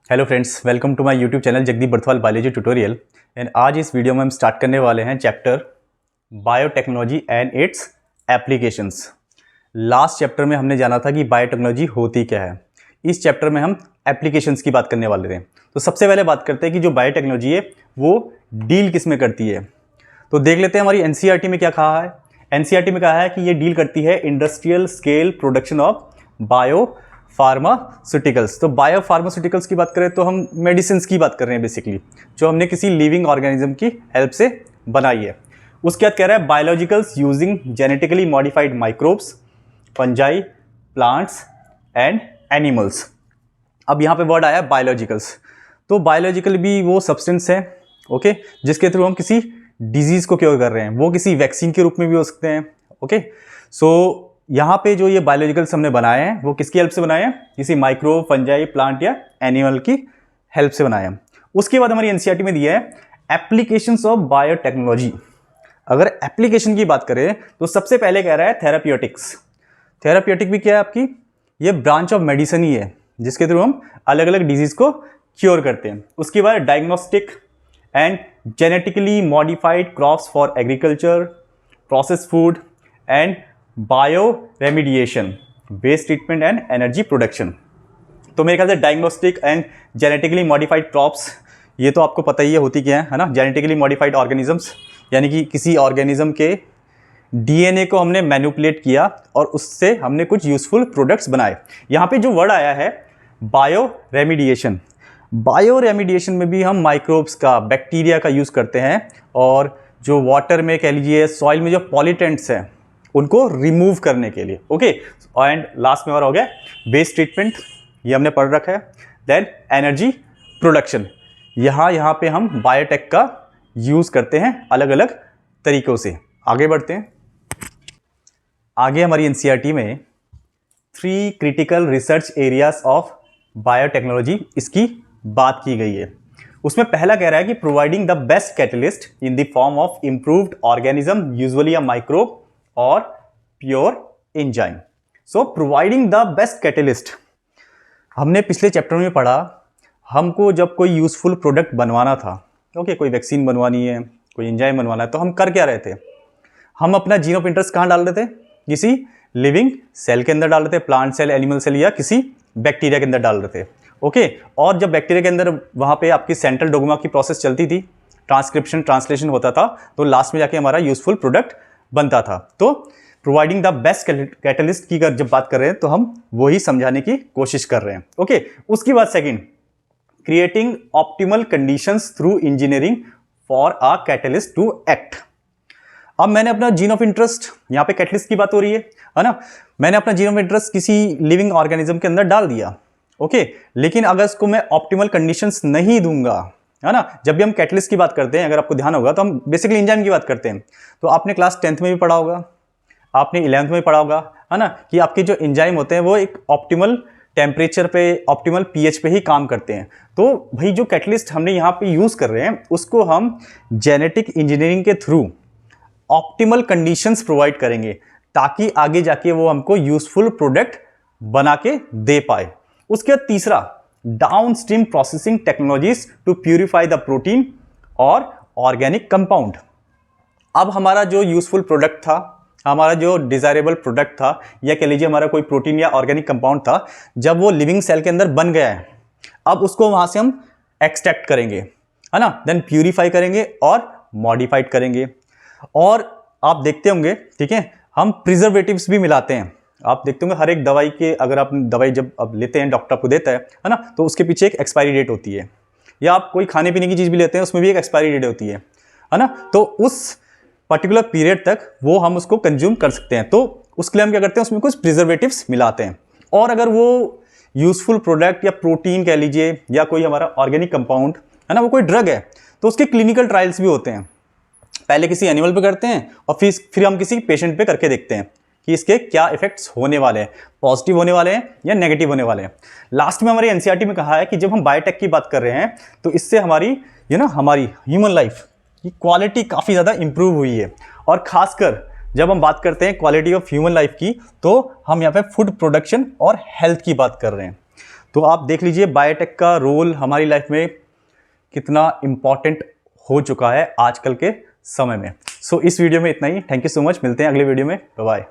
Hello friends, welcome to my YouTube channel Jagdeep Barthwal biology tutorial. And आज इस video में हम स्टार्ट करने वाले हैं chapter biotechnology and its applications. Last chapter में हमने जाना था कि बायोटेक्नोलॉजी होती क्या है। इस चैप्टर में हम एप्लीकेशंस की बात करने वाले थे। तो सबसे पहले बात करते हैं कि जो बायोटेक्नोलॉजी है वो डील किस में करती है। तो देख लेते हैं हमारी एनसीईआरटी में क्या कहा है। एनसीईआरटी में कहा है कि ये डील करती है industrial scale production of bio pharmaceuticals. तो बायो फार्मास्यूटिकल्स की बात करें तो हम मेडिसिन की बात कर रहे हैं बेसिकली, जो हमने किसी लिविंग ऑर्गेनिज्म की हेल्प से बनाई है। उसके बाद कह रहा है biologicals using genetically modified microbes, fungi, plants and animals. अब यहाँ पे वर्ड आया बायोलॉजिकल्स। तो बायोलॉजिकल भी वो सब्सटेंस है, ओके, जिसके थ्रू हम किसी डिजीज को क्योर कर रहे हैं। वो किसी वैक्सीन के रूप में भी हो सकते हैं, ओके। सो यहाँ पे जो ये बायोलॉजिकल्स हमने बनाए हैं वो किसकी हेल्प से बनाए हैं? किसी माइक्रो, फंजाई, प्लांट या एनिमल की हेल्प से बनाए हैं। उसके बाद हमारी एनसीईआरटी में दिया है एप्लीकेशंस ऑफ बायोटेक्नोलॉजी। अगर एप्लीकेशन की बात करें तो सबसे पहले कह रहा है थेराप्यूटिक्स। थेराप्यूटिक भी क्या है आपकी? ये ब्रांच ऑफ मेडिसिन ही है जिसके थ्रू हम अलग अलग डिजीज को क्योर करते हैं। उसके बाद diagnostic and genetically modified crops for agriculture, process food and bioremediation, waste treatment and energy production. तो मेरे ख्याल से diagnostic and genetically modified crops, ये तो आपको पता ही है होती क्या है ना। जेनेटिकली मॉडिफाइड ऑर्गेनिजम्स यानी कि किसी ऑर्गेनिज्म के डीएनए को हमने मैनिपुलेट किया और उससे हमने कुछ यूजफुल प्रोडक्ट्स बनाए। यहाँ पे जो वर्ड आया है बायो रेमिडिएशन। बायो रेमिडिएशन में भी हम माइक्रोब्स का, बैक्टीरिया का यूज़ करते हैं और जो वाटर में कह लीजिए, सॉइल में जो पॉल्यूटेंट्स हैं उनको रिमूव करने के लिए, ओके। एंड लास्ट में और हो गया वेस्ट ट्रीटमेंट, ये हमने पढ़ रखा है। देन एनर्जी प्रोडक्शन, यहाँ पे हम बायोटेक का यूज़ करते हैं अलग अलग तरीक़ों से। आगे बढ़ते हैं। आगे हमारी एनसीईआरटी में 3 critical research areas of biotechnology इसकी बात की गई है। उसमें पहला कह रहा है कि providing the best catalyst in the form of improved organism, usually a microbe और pure enzyme. So providing the best catalyst, हमने पिछले चैप्टर में पढ़ा, हमको जब कोई यूजफुल प्रोडक्ट बनवाना था, ओके, कोई वैक्सीन बनवानी है, कोई एंजाइम बनवाना है, तो हम कर क्या रहे थे? हम अपना जीन ऑफ इंटरेस्ट कहाँ डाल रहे थे? किसी लिविंग सेल के अंदर डाल रहे थे, प्लांट सेल, एनिमल सेल या किसी बैक्टीरिया के अंदर डाल रहे थे, ओके। और जब बैक्टीरिया के अंदर वहाँ पे आपकी सेंट्रल डोग्मा की प्रोसेस चलती थी, ट्रांसक्रिप्शन, ट्रांसलेशन होता था, तो लास्ट में जाके हमारा यूजफुल प्रोडक्ट बनता था। तो प्रोवाइडिंग द बेस्ट कैटलिस्ट की जब बात कर रहे हैं तो हम वही समझाने की कोशिश कर रहे हैं, ओके। उसके बाद second, creating optimal conditions through engineering for a catalyst to act. अब मैंने अपना जीन ऑफ इंटरेस्ट, यहाँ पे कैटलिस्ट की बात हो रही है ना, मैंने अपना जीन ऑफ इंटरेस्ट किसी लिविंग ऑर्गेनिज्म के अंदर डाल दिया, ओके। लेकिन अगर इसको मैं ऑप्टिमल कंडीशंस नहीं दूंगा, है ना, जब भी हम कैटलिस्ट की बात करते हैं, अगर आपको ध्यान होगा तो हम बेसिकली एंजाइम की बात करते हैं। तो आपने क्लास 10th में भी पढ़ा होगा, आपने 11th में पढ़ा होगा, है ना, कि आपके जो एंजाइम होते हैं वो एक ऑप्टिमल टेम्परेचर पे, ऑप्टिमल पीएच पे ही काम करते हैं। तो भाई जो कैटलिस्ट हमने यहाँ पे यूज़ कर रहे हैं उसको हम जेनेटिक इंजीनियरिंग के थ्रू ऑप्टिमल कंडीशंस प्रोवाइड करेंगे ताकि आगे जाके वो हमको यूजफुल प्रोडक्ट बना के दे पाए। उसके बाद तीसरा, downstream processing technologies to purify the protein और ऑर्गेनिक कंपाउंड। अब हमारा जो यूजफुल प्रोडक्ट था, हमारा जो डिजायरेबल प्रोडक्ट था, या कह लीजिए हमारा कोई प्रोटीन या ऑर्गेनिक कंपाउंड था, जब वो लिविंग सेल के अंदर बन गया है, अब उसको वहां से हम एक्सट्रैक्ट करेंगे, है ना, देन प्यूरिफाई करेंगे और मॉडिफाइड करेंगे। और आप देखते होंगे, ठीक है, हम प्रिजर्वेटिव्स भी मिलाते हैं। आप देखते होंगे हर एक दवाई के, अगर आप दवाई जब अब लेते हैं, डॉक्टर आपको देता है ना, तो उसके पीछे एक एक्सपायरी डेट होती है। या आप कोई खाने पीने की चीज़ भी लेते हैं, उसमें भी एक एक्सपायरी डेट होती है ना। तो उस पर्टिकुलर पीरियड तक वो हम उसको कंज्यूम कर सकते हैं। तो उसके लिए हम क्या करते हैं, उसमें कुछ प्रिजर्वेटिव्स मिलाते हैं। और अगर वो यूजफुल प्रोडक्ट या प्रोटीन कह लीजिए या कोई हमारा ऑर्गेनिक कंपाउंड है ना, वो कोई ड्रग है, तो उसके क्लिनिकल ट्रायल्स भी होते हैं। पहले किसी एनिमल पे करते हैं और फिर हम किसी पेशेंट पे करके देखते हैं कि इसके क्या इफेक्ट्स होने वाले हैं, पॉजिटिव होने वाले हैं या नेगेटिव होने वाले हैं। लास्ट में हमारी एनसीईआरटी में कहा है कि जब हम बायोटेक की बात कर रहे हैं तो इससे हमारी हमारी ह्यूमन लाइफ की क्वालिटी काफ़ी ज़्यादा इंप्रूव हुई है। और खासकर जब हम बात करते हैं क्वालिटी ऑफ ह्यूमन लाइफ की, तो हम यहाँ पे फूड प्रोडक्शन और हेल्थ की बात कर रहे हैं। तो आप देख लीजिए बायोटेक का रोल हमारी लाइफ में कितना इम्पॉर्टेंट हो चुका है आजकल के समय में। सो इस वीडियो में इतना ही। थैंक यू सो मच, मिलते हैं अगले वीडियो में। Bye bye.